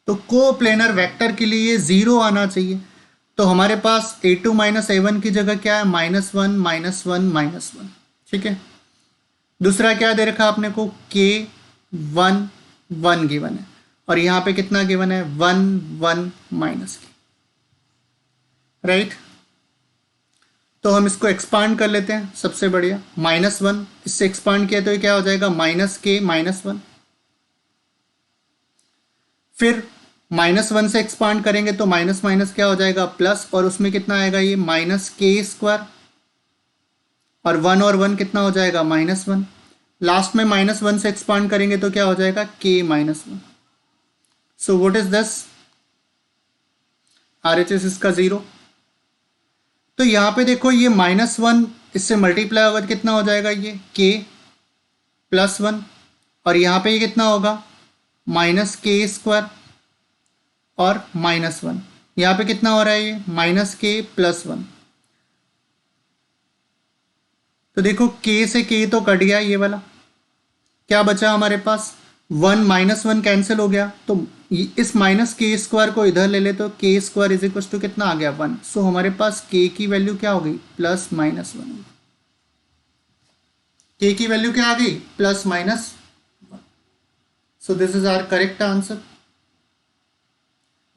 तो कोप्लेनर वेक्टर के लिए 0 आना चाहिए। तो हमारे पास a2 माइनस a1 की जगह क्या है माइनस 1 माइनस 1 माइनस 1, ठीक है। दूसरा क्या दे रखा आपने को k1 1 गिवन है, और यहाँ पे कितना गिवन है 1 1 माइनस k, राइट। तो हम इसको एक्सपांड कर लेते हैं, सबसे बढ़िया -1 इससे एक्सपांड किया तो ये क्या हो जाएगा माइनस k माइनस 1, फिर -1 से एक्सपांड करेंगे तो माइनस माइनस क्या हो जाएगा प्लस, और उसमें कितना आएगा ये माइनस k स्क्वायर, और 1 और 1 कितना हो जाएगा -1, लास्ट में -1 से एक्सपांड करेंगे तो क्या हो जाएगा k minus 1। So what is this, RHS इसका 0। तो यहाँ पे देखो ये -1 इससे मल्टीप्लाई होगा तो कितना हो जाएगा ये k प्लस 1, और यहाँ पे ये कितना होगा माइनस k स्क्वायर और -1, यहाँ पे कितना हो रहा है ये माइनस k प्लस 1। तो देखो k से k तो कट गया, ये वाला क्या बचा हमारे पास 1 -1 कैंसिल हो गया, तो इस माइनस k स्क्वायर को इधर ले ले तो k square is equal to कितना आ गया 1। सो हमारे पास k की वैल्यू क्या हो गई प्लस माइनस 1, k की वैल्यू क्या आ गई plus minus 1। So this is our correct answer.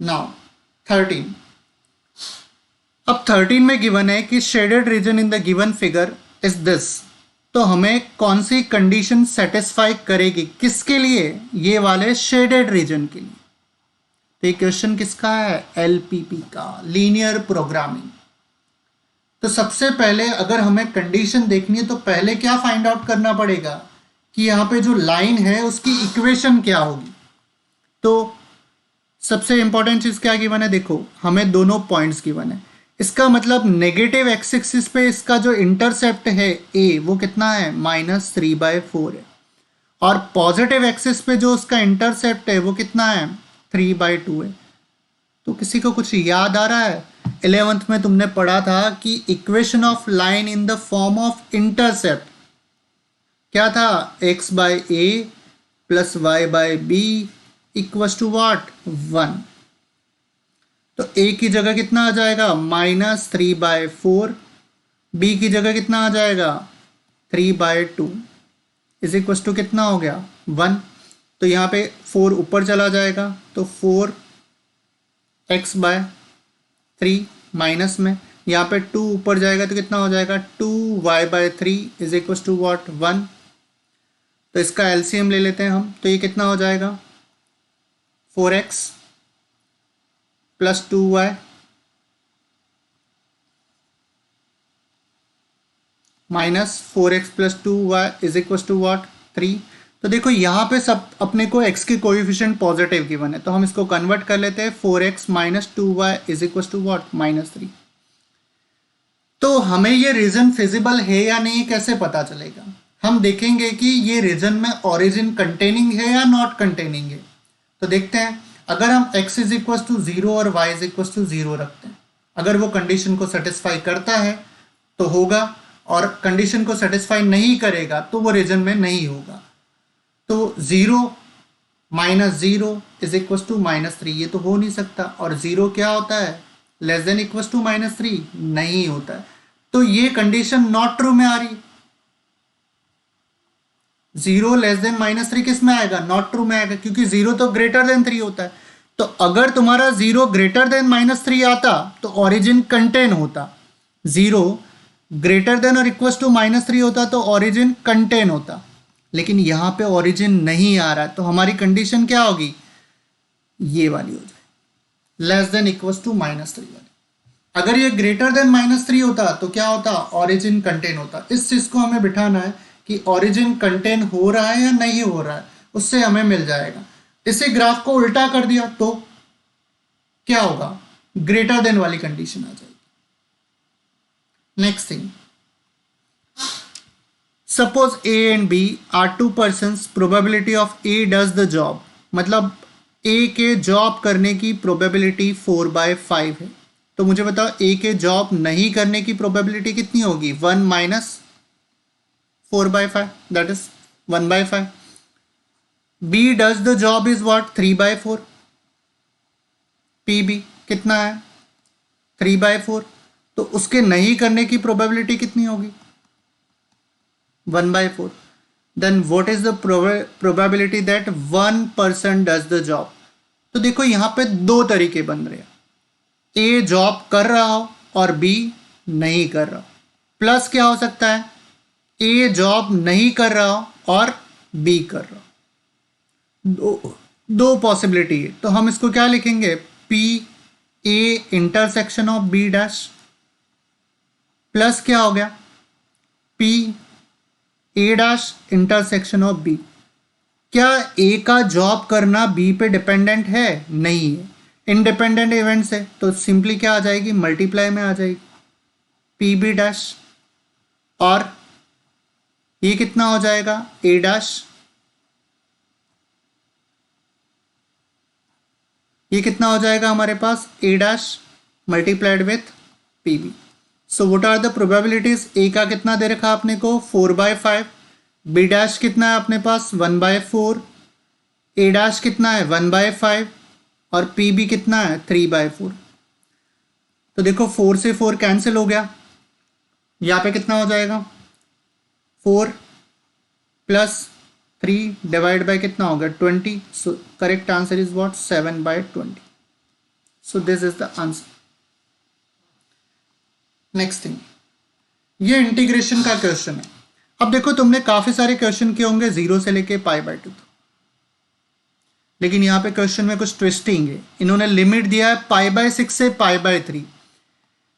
Now 13, अब 13 में गिवन है कि shaded region in the given figure is this, तो हमें कौन सी कंडीशन सेटिस्फाई करेगी, किसके लिए ये वाले शेडेड रीजन के लिए। तो ये क्वेश्चन किसका है LPP का, लीनियर प्रोग्रामिंग। तो सबसे पहले अगर हमें कंडीशन देखनी है तो पहले क्या फाइंड आउट करना पड़ेगा कि यहाँ पे जो लाइन है उसकी इक्वेशन क्या होगी। तो सबसे इंपॉर्टेंट चीज क्या गिवन है, देखो हमें दोनों पॉइंट्स गिवन है। इसका मतलब नेगेटिव एक्स एक्सिस पे इसका जो इंटरसेप्ट है ए वो कितना है -3/4 है, और पॉजिटिव एक्सिस पे जो उसका इंटरसेप्ट है वो कितना है 3/2 है। तो किसी को कुछ याद आ रहा है? 11th में तुमने पढ़ा था कि equation of line in the form of intercept क्या था, x/a plus y/b equals to वाट 1। तो a की जगह कितना आ जाएगा -3/4, b की जगह कितना आ जाएगा 3/2 इज इक्वस टू कितना हो गया 1। तो यहाँ पे 4 ऊपर चला जाएगा तो 4x/3 माइनस में, यहाँ पे 2 ऊपर जाएगा तो कितना हो जाएगा 2y/3 is equals to what 1। तो इसका एलसीएम ले लेते हैं हम, तो ये कितना हो जाएगा 4x plus 2y minus 4x plus 2y is equal to what 3। तो देखो यहाँ पे सब अपने को x के कोएफिशिएंट पॉजिटिव गिवन है, तो हम इसको कन्वर्ट कर लेते हैं 4x minus 2y is equal to what -3। तो हमें ये रीजन फिजिबल है या नहीं कैसे पता चलेगा? हम देखेंगे कि ये रीजन में ओरिजिन कंटेनिंग है या नॉट कंटेनिंग है। तो देखते हैं, अगर हम x इज इक्वल टू 0 और y इज इक्वल टू 0 रखते हैं, अगर वो कंडीशन को सेटिस्फाई करता है तो होगा, और कंडीशन को सेटिस्फाई नहीं करेगा तो वो रीजन में नहीं होगा। तो 0 -0 इज इक्वल टू -3 ये तो हो नहीं सकता, और 0 क्या होता है लेस देन इक्वल टू -3 नहीं होता है। तो ये कंडीशन नॉट ट्रू में आ रही। 0 लेस देन -3 किस में आएगा, नॉट ट्रू में आएगा, क्योंकि 0 तो ग्रेटर देन 3 होता है। तो अगर तुम्हारा 0 ग्रेटर देन -3 आता तो ओरिजिन कंटेन होता, 0 ग्रेटर देन और इक्वल टू -3 होता तो ओरिजिन कंटेन होता, लेकिन यहां पे ओरिजिन नहीं आ रहा है। तो हमारी कंडीशन क्या होगी, ये वाली हो जाए लेस देन इक्वल टू -3 वाली। अगर ये ग्रेटर देन -3 होता तो क्या होता, ओरिजिन कंटेन होता। इस चीज को हमें बिठाना है कि ओरिजिन कंटेन हो रहा है या नहीं हो रहा है, उससे हमें मिल जाएगा। इसे ग्राफ को उल्टा कर दिया तो क्या होगा, ग्रेटर देन वाली कंडीशन आ जाएगी। Next thing, suppose A and B are 2 persons, probability of A does the job, मतलब A के जॉब करने की प्रोबेबिलिटी 4/5 है। तो मुझे बताओ A के जॉब नहीं करने की प्रोबेबिलिटी कितनी होगी, 1 minus 4/5 that is 1/5। B does the job is what 3/4, PB कितना है 3/4, तो उसके नहीं करने की प्रोबेबिलिटी कितनी होगी 1/4। Then what is the probability that 1 person does the job. तो देखो यहां पे दो तरीके बन रहे हैं, A जॉब कर रहा हो और B नहीं कर रहा हो, प्लस क्या हो सकता है A जॉब नहीं कर रहा हो और B कर रहा हो। दो पॉसिबिलिटी है, तो हम इसको क्या लिखेंगे, P A intersection of B dash, plus क्या हो गया P A dash intersection of B। क्या A का जॉब करना B पे डिपेंडेंट है, नहीं है, इंडिपेंडेंट इवेंट्स है, तो सिंपली क्या आ जाएगी, मल्टीप्लाई में आ जाएगी PB डैश, और ये कितना हो जाएगा A डैश, ये कितना हो जाएगा हमारे पास A dash multiplied with PB। So what are the probabilities, A का कितना दे रखा आपने को 4/5, B डैश कितना है अपने पास 1/4, A डैश कितना है 1/5 और PB कितना है 3/4। तो देखो 4 से 4 कैंसिल हो गया, यहाँ पे कितना हो जाएगा 4 प्लस 3 डिवाइड बाय कितना होगा 20। सो correct answer is what 7/20। So this is the answer. Next thing, ये इंटीग्रेशन का क्वेश्चन है। अब देखो तुमने काफी सारे क्वेश्चन किए होंगे 0 से लेके π/2 तक, लेकिन यहाँ पे क्वेश्चन में कुछ ट्विस्टिंग है। इन्होंने लिमिट दिया है π/6 से π/3,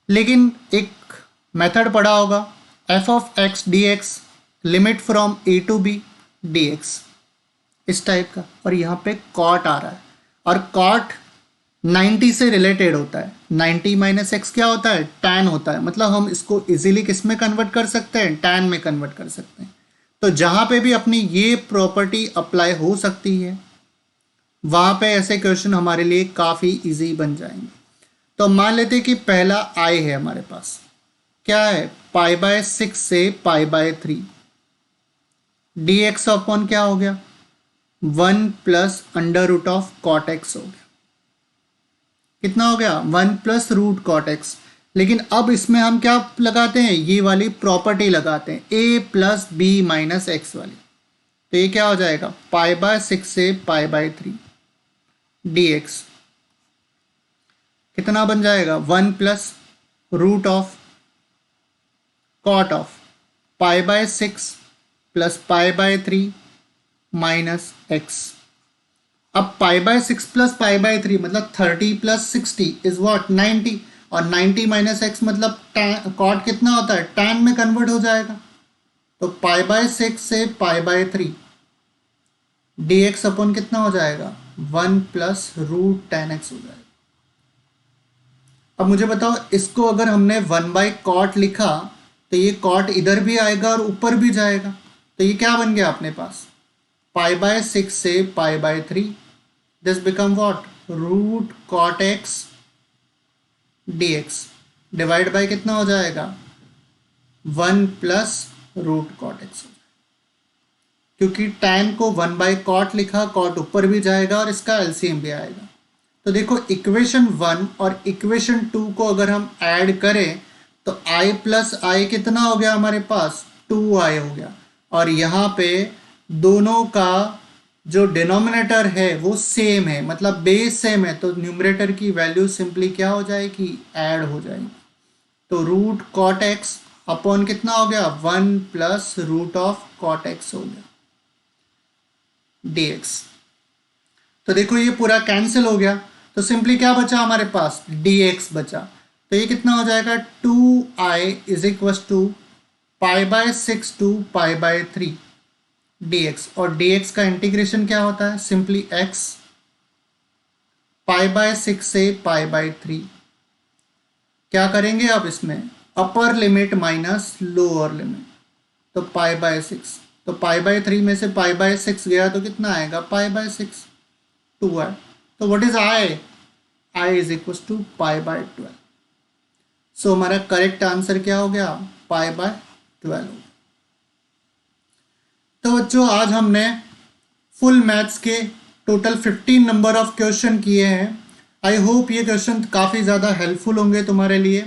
लेकिन एक मेथड पढ़ा होगा, f of x d x limit from a to b d x, इस टाइप का। और यहाँ पे कॉट आ रहा है, और कॉट 90 से रिलेटेड होता है। 90 माइनस एक्स क्या होता है? tan होता है। मतलब हम इसको इजीली किस में कन्वर्ट कर सकते हैं? tan में कन्वर्ट कर सकते हैं। तो जहाँ पे भी अपनी ये प्रॉपर्टी अप्लाई हो सकती है वहाँ पे ऐसे क्वेश्चन हमारे लिए काफ़ी इजी बन जाएंगे। तो मान लेते हैं कि पहला आई है हमारे पास, क्या है? π/6 से π/3 डी एक्स अपॉन क्या हो गया? 1 plus under root of cot x हो गया। कितना हो गया? 1 प्लस रूट कॉट एक्स। लेकिन अब इसमें हम क्या लगाते हैं? ये वाली प्रॉपर्टी लगाते हैं, a plus b minus x वाली। तो ये क्या हो जाएगा? π/6 से π/3 dx कितना बन जाएगा? 1 plus root of cot of π/6 plus π/3 minus x. अब π/6 प्लस π/3 मतलब 30 प्लस 60 इज व्हाट? 90। और 90 माइनस एक्स मतलब कॉट कितना होता है? tan में कन्वर्ट हो जाएगा। तो π/6 से π/3 dx अपॉन कितना हो जाएगा? 1 प्लस रूट tan x हो जाएगा। अब मुझे बताओ, इसको अगर हमने 1/cot लिखा तो ये cot इधर भी आएगा और ऊपर भी जाएगा। तो ये क्या बन गया अपने पास? π/6 से π/3 this become what? Root cot x dx divide by कितना हो जाएगा? 1 प्लस रूट cot x। क्योंकि tan को 1/cot लिखा, cot ऊपर भी जाएगा और इसका एलसीएम भी आएगा। तो देखो, इक्वेशन 1 और इक्वेशन 2 को अगर हम ऐड करें तो i प्लस आई कितना हो गया हमारे पास? 2i हो गया। और यहाँ पे दोनों का जो डिनोमिनेटर है वो सेम है, मतलब बेस सेम है, तो न्यूमरेटर की वैल्यू सिंपली क्या हो जाएगी? ऐड हो जाएगी। तो रूट कॉट एक्स अपॉन कितना हो गया? 1 plus root of cot x हो गया dx। तो देखो ये पूरा कैंसिल हो गया, तो सिंपली क्या बचा हमारे पास? dx बचा। तो ये कितना हो जाएगा? 2i is equal to π/6 to π/3 dx। और dx का इंटीग्रेशन क्या होता है? सिंपली x π/6 से π/3। क्या करेंगे अब इसमें? Upper limit minus lower limit. तो π/6, तो π/3 में से π/6 गया तो कितना आएगा? π/6 2i। तो what is i? i is equal to π/12। So हमारा करेक्ट आंसर क्या हो गया? π/12। तो बच्चों, आज हमने फुल मैथ्स के टोटल 15 नंबर ऑफ क्वेश्चन किए हैं। आई होप ये क्वेश्चन काफ़ी ज़्यादा हेल्पफुल होंगे तुम्हारे लिए।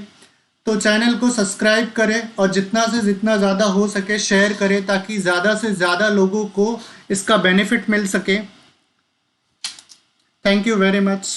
तो चैनल को सब्सक्राइब करें और जितना से जितना ज़्यादा हो सके शेयर करें, ताकि ज़्यादा से ज़्यादा लोगों को इसका बेनिफिट मिल सके। Thank you very much.